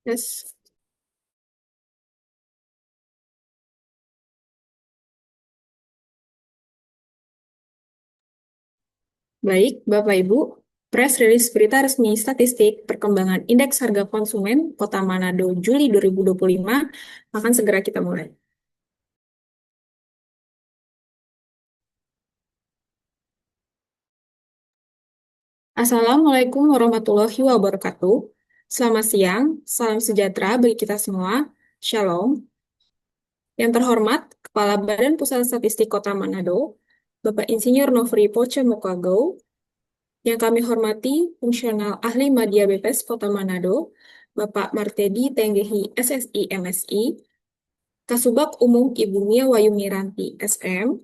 Yes. Baik, Bapak Ibu, press release berita resmi statistik perkembangan indeks harga konsumen Kota Manado Juli 2025 akan segera kita mulai. Assalamualaikum warahmatullahi wabarakatuh. Selamat siang, salam sejahtera bagi kita semua. Shalom. Yang terhormat, Kepala Badan Pusat Statistik Kota Manado, Bapak Insinyur Nofri Poce Mokago, yang kami hormati, Fungsional Ahli Madya BPS Kota Manado, Bapak Martedi Tenggehi SSI MSI, Kasubag Umum Ibu Mia Wayumi Ranti SM,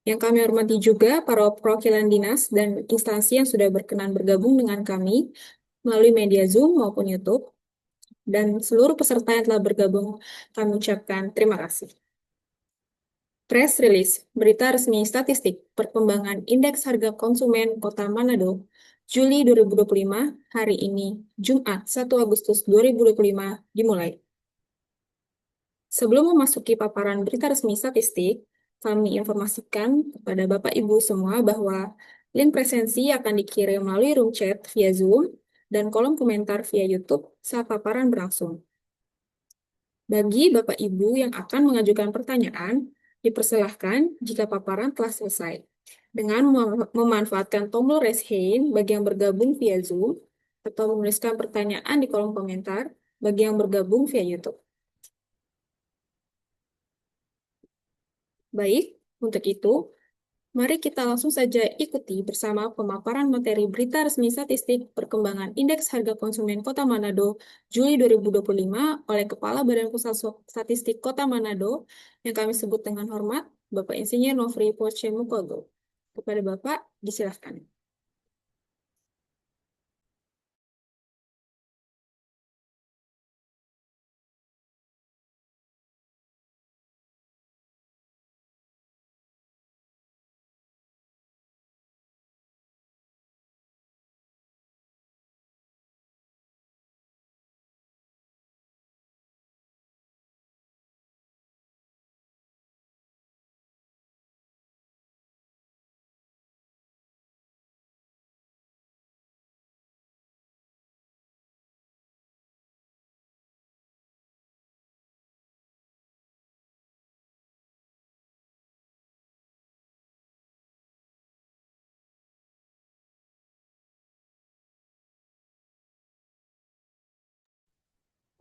yang kami hormati juga para perwakilan dinas dan instansi yang sudah berkenan bergabung dengan kami melalui media Zoom maupun YouTube, dan seluruh peserta yang telah bergabung, kami ucapkan terima kasih. Press release, berita resmi statistik perkembangan indeks harga konsumen Kota Manado, Juli 2025, hari ini, Jumat 1 Agustus 2025, dimulai. Sebelum memasuki paparan berita resmi statistik, kami informasikan kepada Bapak Ibu semua bahwa link presensi akan dikirim melalui room chat via Zoom dan kolom komentar via YouTube saat paparan berlangsung. Bagi Bapak Ibu yang akan mengajukan pertanyaan, dipersilahkan jika paparan telah selesai dengan memanfaatkan tombol raise hand bagi yang bergabung via Zoom atau menuliskan pertanyaan di kolom komentar bagi yang bergabung via YouTube. Baik, untuk itu, mari kita langsung saja ikuti bersama pemaparan materi berita resmi statistik perkembangan indeks harga konsumen Kota Manado Juli 2025 oleh Kepala Badan Pusat Statistik Kota Manado yang kami sebut dengan hormat Bapak Insinyur Nofri Poce Mukogo. Kepada Bapak, disilahkan.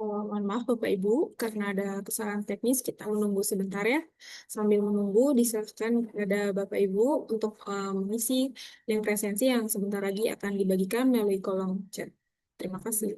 Oh, mohon maaf Bapak Ibu, karena ada kesalahan teknis, kita menunggu sebentar ya. Sambil menunggu, disilakan kepada Bapak Ibu untuk mengisi link presensi yang sebentar lagi akan dibagikan melalui kolom chat. Terima kasih.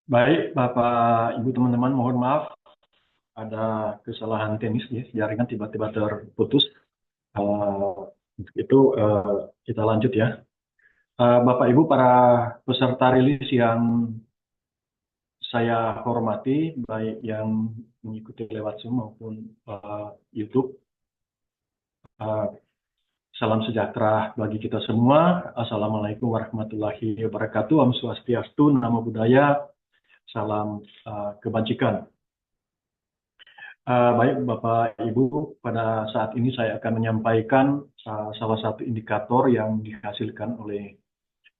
Baik, Bapak, Ibu, teman-teman, mohon maaf ada kesalahan teknis ya, jaringan tiba-tiba terputus. Eh, itu kita lanjut ya. Bapak Ibu para peserta rilis yang saya hormati, baik yang mengikuti lewat Zoom maupun YouTube. Salam sejahtera bagi kita semua. Assalamualaikum warahmatullahi wabarakatuh. Om Swastiastu, Namo Buddhaya, salam kebajikan. Baik Bapak Ibu, pada saat ini saya akan menyampaikan salah satu indikator yang dihasilkan oleh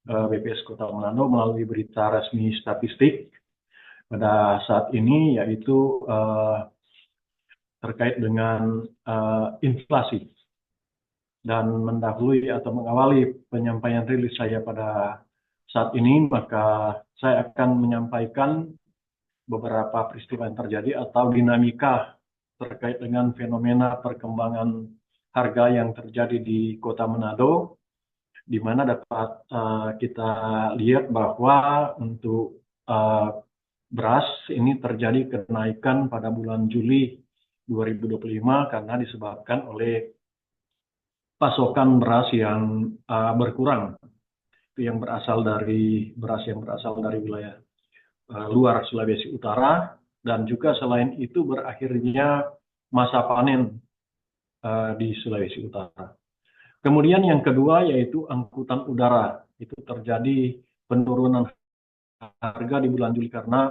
BPS Kota Manado melalui berita resmi statistik pada saat ini, yaitu terkait dengan inflasi. Dan mendahului atau mengawali penyampaian rilis saya pada saat ini, maka saya akan menyampaikan beberapa peristiwa yang terjadi atau dinamika terkait dengan fenomena perkembangan harga yang terjadi di Kota Manado, di mana dapat kita lihat bahwa untuk beras ini terjadi kenaikan pada bulan Juli 2025 karena disebabkan oleh pasokan beras yang berkurang, itu yang berasal dari wilayah luar Sulawesi Utara, dan juga selain itu berakhirnya masa panen di Sulawesi Utara. Kemudian yang kedua yaitu angkutan udara, itu terjadi penurunan harga di bulan Juli karena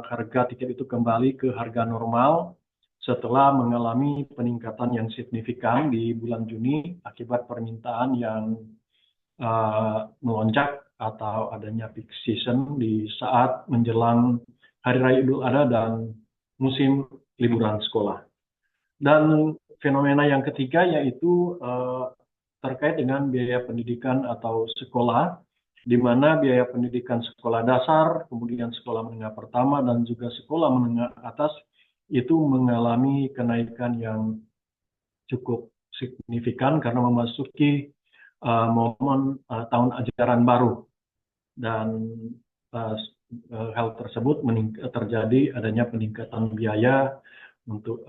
harga tiket itu kembali ke harga normal setelah mengalami peningkatan yang signifikan di bulan Juni akibat permintaan yang melonjak atau adanya peak season di saat menjelang Hari Raya Idul Adha dan musim liburan sekolah. Dan fenomena yang ketiga yaitu terkait dengan biaya pendidikan atau sekolah, di mana biaya pendidikan sekolah dasar, kemudian sekolah menengah pertama, dan juga sekolah menengah atas itu mengalami kenaikan yang cukup signifikan karena memasuki momen tahun ajaran baru. Dan hal tersebut terjadi adanya peningkatan biaya untuk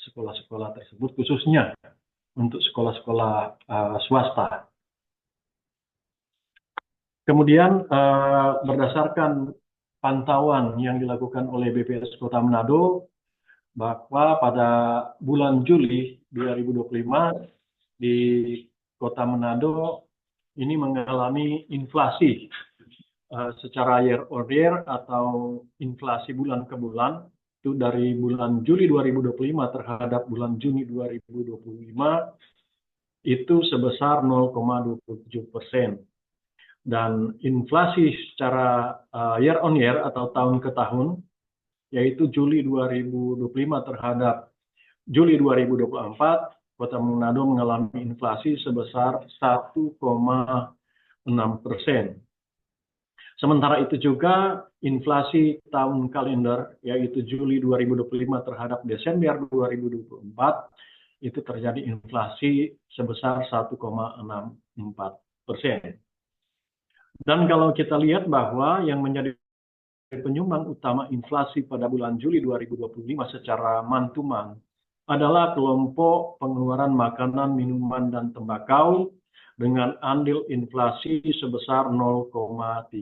sekolah-sekolah tersebut, khususnya untuk sekolah-sekolah swasta. Kemudian berdasarkan pantauan yang dilakukan oleh BPS Kota Manado, bahwa pada bulan Juli 2025 di Kota Manado ini mengalami inflasi secara year on year atau inflasi bulan ke bulan, itu dari bulan Juli 2025 terhadap bulan Juni 2025 itu sebesar 0,27%. Dan inflasi secara year on year atau tahun ke tahun, yaitu Juli 2025 terhadap Juli 2024, Kota Manado mengalami inflasi sebesar 1,6%. Sementara itu juga inflasi tahun kalender, yaitu Juli 2025 terhadap Desember 2024, itu terjadi inflasi sebesar 1,64%. Dan kalau kita lihat bahwa yang menjadi penyumbang utama inflasi pada bulan Juli 2025 secara month to month adalah kelompok pengeluaran makanan, minuman, dan tembakau dengan andil inflasi sebesar 0,3%.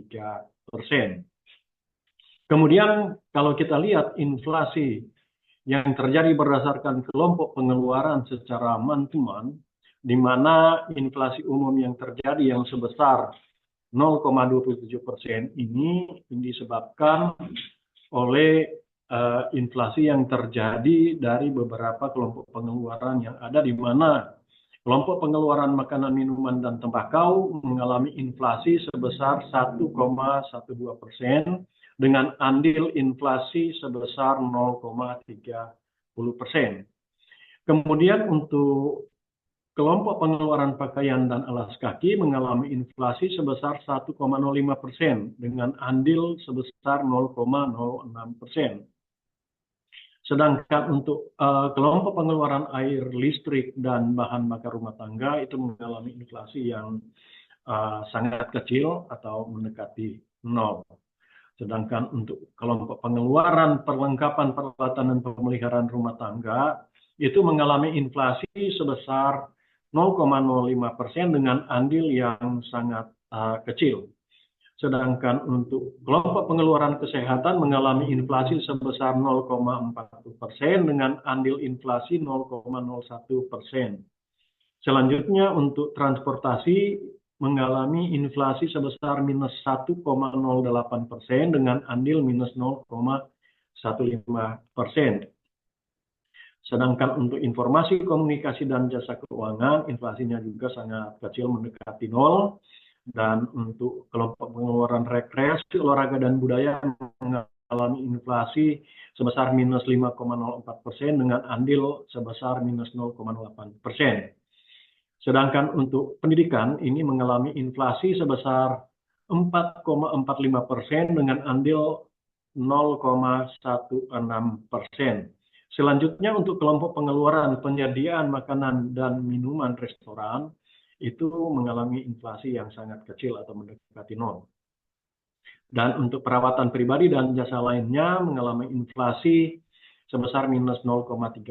Kemudian kalau kita lihat inflasi yang terjadi berdasarkan kelompok pengeluaran secara month to month, di mana inflasi umum yang terjadi yang sebesar 0,27% ini disebabkan oleh inflasi yang terjadi dari beberapa kelompok pengeluaran yang ada, di mana kelompok pengeluaran makanan, minuman, dan tembakau mengalami inflasi sebesar 1,12% dengan andil inflasi sebesar 0,30%. Kemudian untuk kelompok pengeluaran pakaian dan alas kaki mengalami inflasi sebesar 1,05% dengan andil sebesar 0,06%. Sedangkan untuk kelompok pengeluaran air, listrik, dan bahan bakar rumah tangga itu mengalami inflasi yang sangat kecil atau mendekati 0. Sedangkan untuk kelompok pengeluaran perlengkapan peralatan dan pemeliharaan rumah tangga itu mengalami inflasi sebesar 0,05% dengan andil yang sangat kecil. Sedangkan untuk kelompok pengeluaran kesehatan mengalami inflasi sebesar 0,40% dengan andil inflasi 0,01%. Selanjutnya untuk transportasi mengalami inflasi sebesar minus 1,08% dengan andil minus 0,15%. Sedangkan untuk informasi komunikasi dan jasa keuangan, inflasinya juga sangat kecil mendekati nol. Dan untuk kelompok pengeluaran rekreasi, olahraga, dan budaya mengalami inflasi sebesar minus 5,04% dengan andil sebesar minus 0,08%. Sedangkan untuk pendidikan ini mengalami inflasi sebesar 4,45% dengan andil 0,16%. Selanjutnya untuk kelompok pengeluaran penyediaan makanan dan minuman restoran itu mengalami inflasi yang sangat kecil atau mendekati nol. Dan untuk perawatan pribadi dan jasa lainnya mengalami inflasi sebesar minus 0,38%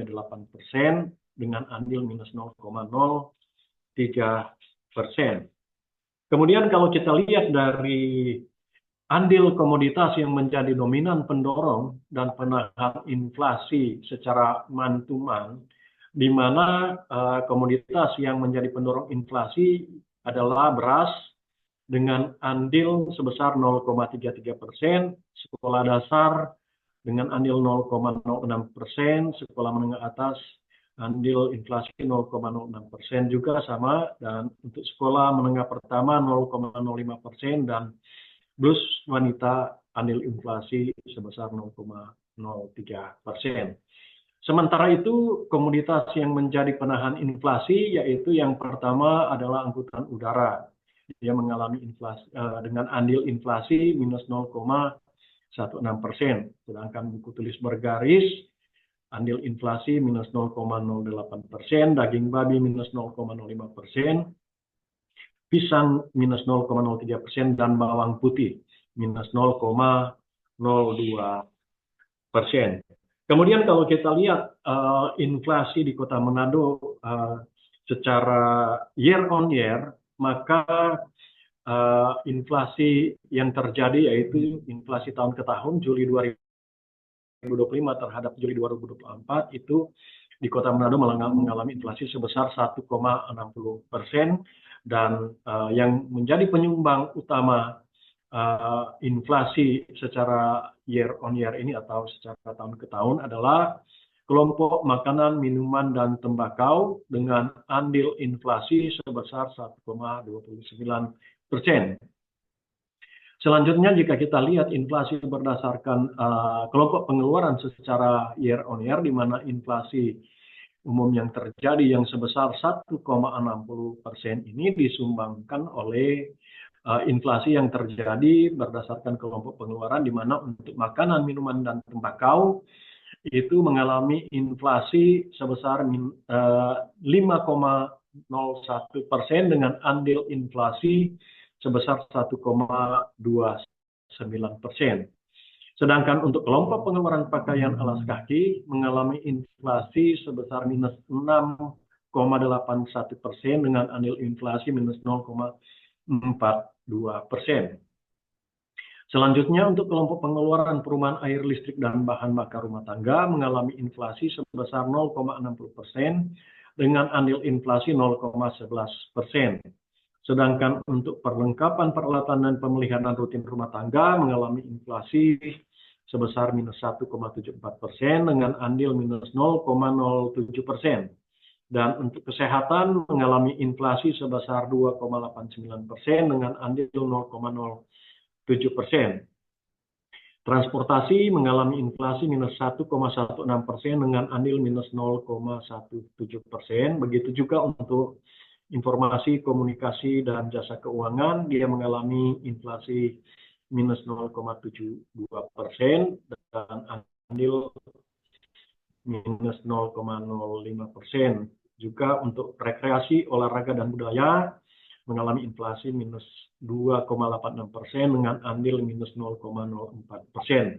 dengan andil minus 0,03%. Kemudian kalau kita lihat dari andil komoditas yang menjadi dominan pendorong dan penahan inflasi secara man-to-man, di mana komoditas yang menjadi pendorong inflasi adalah beras dengan andil sebesar 0,33%, sekolah dasar dengan andil 0,06%, sekolah menengah atas andil inflasi 0,06% juga sama, dan untuk sekolah menengah pertama 0,05% dan plus wanita andil inflasi sebesar 0,03%. Sementara itu, komoditas yang menjadi penahan inflasi yaitu yang pertama adalah angkutan udara. Dia mengalami inflasi dengan andil inflasi minus 0,16%. Sedangkan buku tulis bergaris andil inflasi minus 0,08%, daging babi minus 0,05%, pisang minus 0,03%, dan bawang putih minus 0,02%. Kemudian kalau kita lihat inflasi di Kota Manado secara year on year, maka inflasi yang terjadi yaitu inflasi tahun ke tahun Juli 2025 terhadap Juli 2024 itu di Kota Manado mengalami inflasi sebesar 1,60%, dan yang menjadi penyumbang utama inflasi secara year on year ini atau secara tahun ke tahun adalah kelompok makanan, minuman, dan tembakau dengan andil inflasi sebesar 1,29%. Selanjutnya jika kita lihat inflasi berdasarkan kelompok pengeluaran secara year on year, di mana inflasi umum yang terjadi yang sebesar 1,60% ini disumbangkan oleh inflasi yang terjadi berdasarkan kelompok pengeluaran, di mana untuk makanan, minuman, dan tembakau itu mengalami inflasi sebesar 5,01% dengan andil inflasi sebesar 1,29%. Sedangkan untuk kelompok pengeluaran pakaian alas kaki mengalami inflasi sebesar minus 6,81% dengan andil inflasi minus 0,42%. Selanjutnya untuk kelompok pengeluaran perumahan air, listrik, dan bahan bakar rumah tangga mengalami inflasi sebesar 0,60% dengan andil inflasi 0,11%. Sedangkan untuk perlengkapan peralatan dan pemeliharaan rutin rumah tangga mengalami inflasi sebesar minus 1,74% dengan andil minus 0,07%. Dan untuk kesehatan mengalami inflasi sebesar 2,89% dengan andil 0,07%. Transportasi mengalami inflasi minus 1,16% dengan andil minus 0,17%. Begitu juga untuk informasi komunikasi dan jasa keuangan, dia mengalami inflasi minus 0,72% dan andil minus 0,05%. Juga untuk rekreasi, olahraga, dan budaya mengalami inflasi minus 2,86% dengan andil minus 0,04%.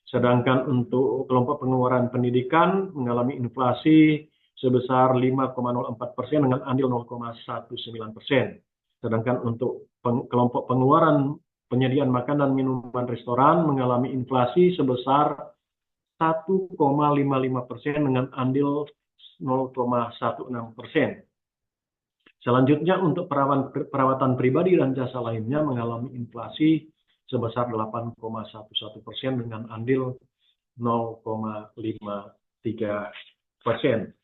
Sedangkan untuk kelompok pengeluaran pendidikan mengalami inflasi sebesar 5,04% dengan andil 0,19%. Sedangkan untuk kelompok pengeluaran penyediaan makan dan minuman restoran mengalami inflasi sebesar 1,55% dengan andil 0,16%. Selanjutnya untuk perawatan pribadi dan jasa lainnya mengalami inflasi sebesar 8,11% dengan andil 0,53%.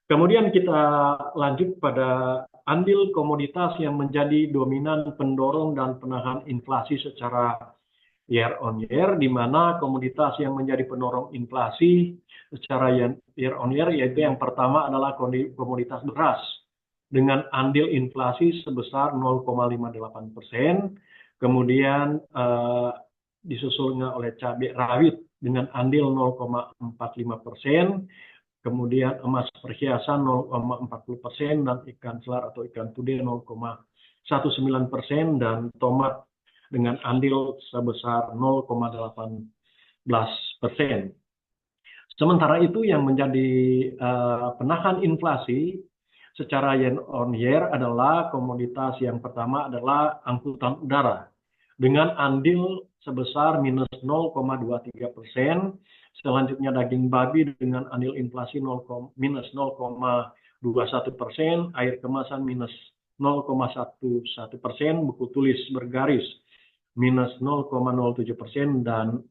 Kemudian kita lanjut pada andil komoditas yang menjadi dominan pendorong dan penahan inflasi secara year on year, di mana komoditas yang menjadi pendorong inflasi secara year on year yaitu yang pertama adalah komoditas beras dengan andil inflasi sebesar 0,58%, kemudian disusulnya oleh cabai rawit dengan andil 0,45%, kemudian emas perhiasan 0,40%, dan ikan selar atau ikan tude 0,19%, dan tomat dengan andil sebesar 0,18%. Sementara itu yang menjadi penahan inflasi secara year on year adalah komoditas yang pertama adalah angkutan udara dengan andil sebesar minus 0,23%. Selanjutnya daging babi dengan andil inflasi minus 0,21%, air kemasan minus 0,11%, buku tulis bergaris minus 0,07%, dan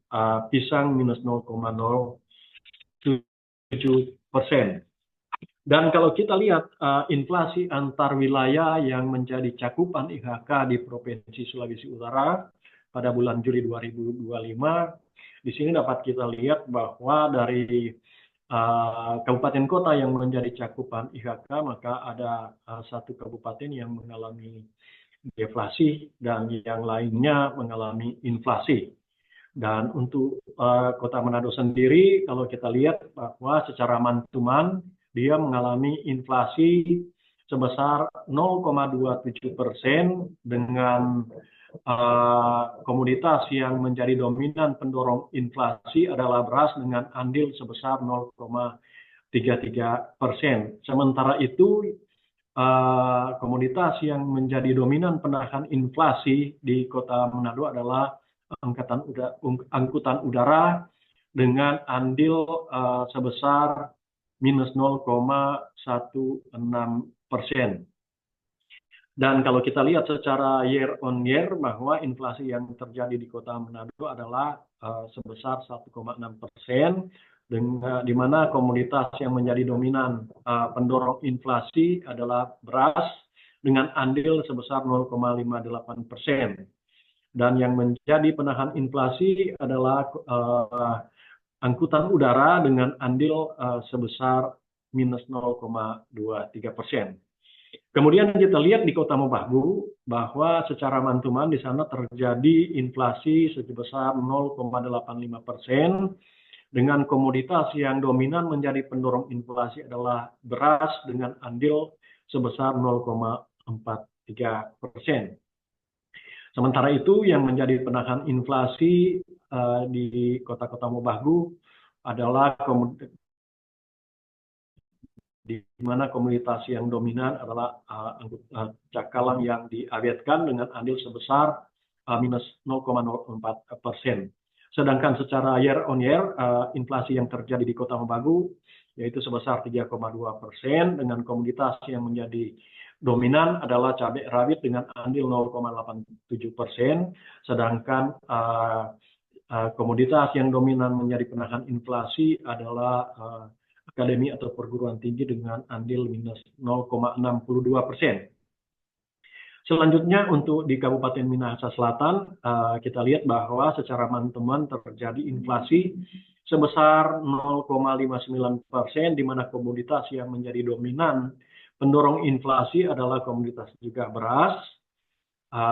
pisang minus 0,07%. Dan kalau kita lihat inflasi antar wilayah yang menjadi cakupan IHK di Provinsi Sulawesi Utara pada bulan Juli 2025, di sini dapat kita lihat bahwa dari kabupaten kota yang menjadi cakupan IHK, maka ada satu kabupaten yang mengalami deflasi dan yang lainnya mengalami inflasi. Dan untuk Kota Manado sendiri, kalau kita lihat bahwa secara month-to-month dia mengalami inflasi sebesar 0,27% dengan komoditas yang menjadi dominan pendorong inflasi adalah beras dengan andil sebesar 0,33%. Sementara itu komoditas yang menjadi dominan penahan inflasi di Kota Manado adalah angkutan udara dengan andil sebesar minus 0,16%. Dan kalau kita lihat secara year on year bahwa inflasi yang terjadi di Kota Manado adalah sebesar 1,6%, di mana komoditas yang menjadi dominan pendorong inflasi adalah beras dengan andil sebesar 0,58%. Dan yang menjadi penahan inflasi adalah angkutan udara dengan andil sebesar minus 0,23%. Kemudian kita lihat di Kota Mobagu bahwa secara month-to-month di sana terjadi inflasi sebesar 0,85%, dengan komoditas yang dominan menjadi pendorong inflasi adalah beras dengan andil sebesar 0,43%. Sementara itu yang menjadi penahan inflasi di kota-kota Mobagu adalah di mana komoditas yang dominan adalah cakalang yang diawetkan dengan andil sebesar minus 0,04%. Sedangkan secara year on year, inflasi yang terjadi di Kota Mobagu yaitu sebesar 3,2% dengan komoditas yang menjadi dominan adalah cabai rawit dengan andil 0,87%, sedangkan komoditas yang dominan menjadi penahan inflasi adalah akademi atau perguruan tinggi dengan andil minus 0,62%. Selanjutnya untuk di Kabupaten Minahasa Selatan, kita lihat bahwa secara month-to-month terjadi inflasi sebesar 0,59%, di mana komoditas yang menjadi dominan pendorong inflasi adalah komoditas juga beras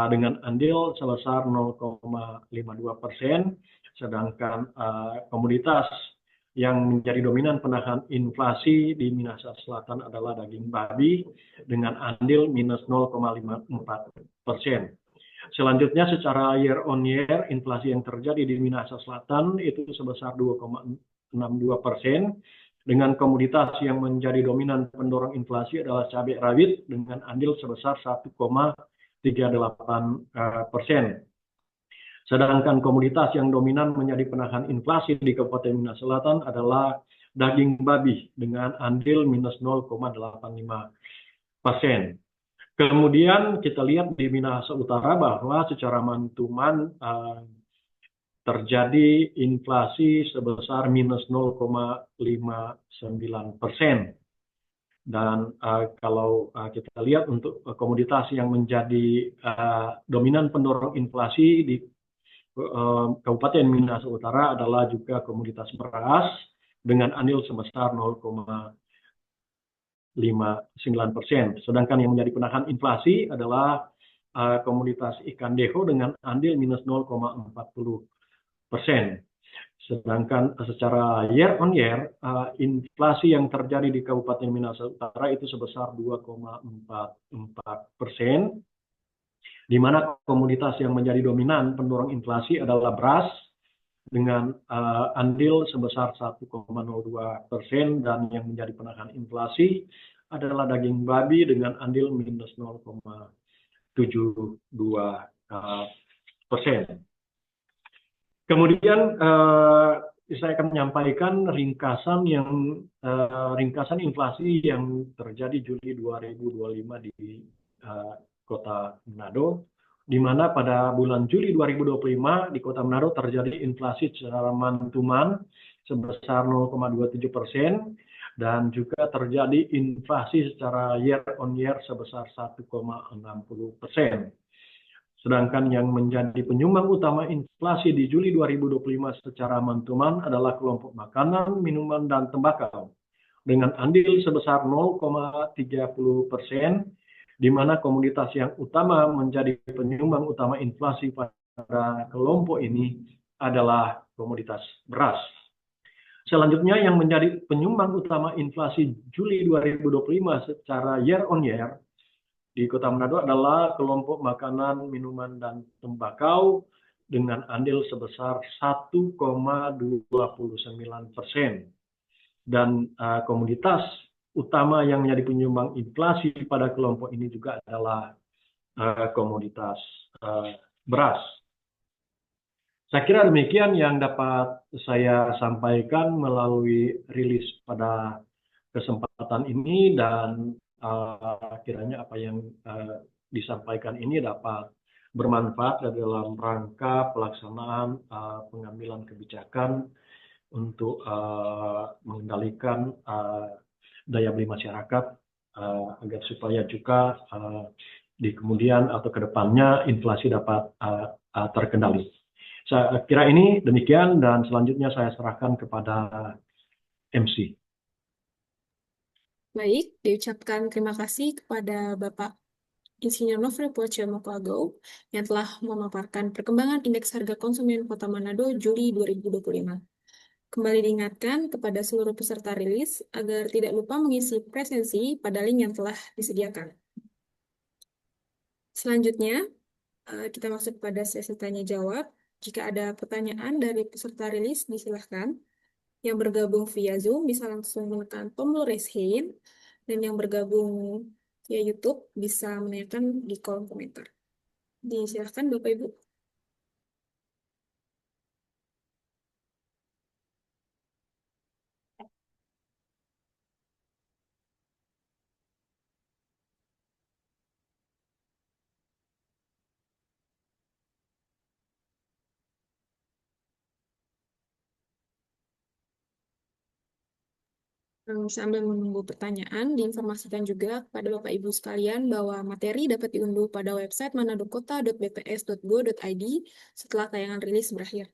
dengan andil sebesar 0,52%, sedangkan komoditas yang menjadi dominan penahan inflasi di Minahasa Selatan adalah daging babi dengan andil minus 0,54%. Selanjutnya secara year on year, inflasi yang terjadi di Minahasa Selatan itu sebesar 2,62%, dengan komoditas yang menjadi dominan pendorong inflasi adalah cabai rawit dengan andil sebesar 1,38%. Sedangkan komoditas yang dominan menjadi penahan inflasi di Kabupaten Minahasa Selatan adalah daging babi dengan andil minus 0,85%. Kemudian kita lihat di Minahasa Utara bahwa secara mantuman terjadi inflasi sebesar minus 0,59%. Dan kalau kita lihat untuk komoditas yang menjadi dominan pendorong inflasi di Kabupaten Minahasa Utara adalah juga komoditas beras dengan andil sebesar 0,59%. Sedangkan yang menjadi penahan inflasi adalah komoditas ikan deho dengan andil minus 0,40%. Sedangkan secara year on year, inflasi yang terjadi di Kabupaten Minahasa Utara itu sebesar 2,44%, di mana komoditas yang menjadi dominan pendorong inflasi adalah beras dengan andil sebesar 1,02%, dan yang menjadi penahan inflasi adalah daging babi dengan andil minus 0,72%. Kemudian saya akan menyampaikan ringkasan inflasi yang terjadi Juli 2025 di Kota Manado, di mana pada bulan Juli 2025 di Kota Manado terjadi inflasi secara mantuman sebesar 0,27%, dan juga terjadi inflasi secara year on year sebesar 1,60%. Sedangkan yang menjadi penyumbang utama inflasi di Juli 2025 secara mantuman adalah kelompok makanan, minuman, dan tembakau dengan andil sebesar 0,30%, di mana komoditas yang utama menjadi penyumbang utama inflasi pada kelompok ini adalah komoditas beras. Selanjutnya yang menjadi penyumbang utama inflasi Juli 2025 secara year on year di Kota Manado adalah kelompok makanan, minuman, dan tembakau dengan andil sebesar 1,29%. Dan komoditas utama yang menjadi penyumbang inflasi pada kelompok ini juga adalah komoditas beras. Saya kira demikian yang dapat saya sampaikan melalui rilis pada kesempatan ini, dan kiranya apa yang disampaikan ini dapat bermanfaat dalam rangka pelaksanaan pengambilan kebijakan untuk mengendalikan daya beli masyarakat, agar supaya juga di kemudian atau ke depannya inflasi dapat terkendali. Saya kira ini demikian, dan selanjutnya saya serahkan kepada MC. Baik, diucapkan terima kasih kepada Bapak Insinyur Nofri Poce Mokoago yang telah memaparkan perkembangan indeks harga konsumen Kota Manado Juli 2025. Kembali diingatkan kepada seluruh peserta rilis agar tidak lupa mengisi presensi pada link yang telah disediakan. Selanjutnya, kita masuk pada sesi tanya-jawab. Jika ada pertanyaan dari peserta rilis, disilahkan. Yang bergabung via Zoom bisa langsung menekan tombol raise hand, dan yang bergabung via YouTube bisa menanyakan di kolom komentar. Disilahkan Bapak Ibu. Sambil menunggu pertanyaan, diinformasikan juga kepada Bapak Ibu sekalian bahwa materi dapat diunduh pada website manadokota.bps.go.id setelah tayangan rilis berakhir.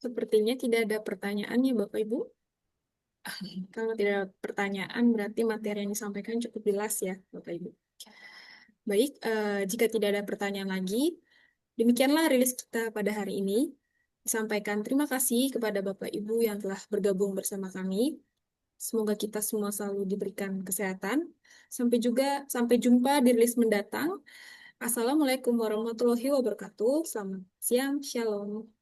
Sepertinya tidak ada pertanyaan ya Bapak Ibu. Kalau tidak ada pertanyaan, berarti materi yang disampaikan cukup jelas ya Bapak Ibu. Baik, jika tidak ada pertanyaan lagi, demikianlah rilis kita pada hari ini. Disampaikan terima kasih kepada Bapak Ibu yang telah bergabung bersama kami. Semoga kita semua selalu diberikan kesehatan. Sampai jumpa di rilis mendatang. Assalamualaikum warahmatullahi wabarakatuh. Selamat siang, shalom.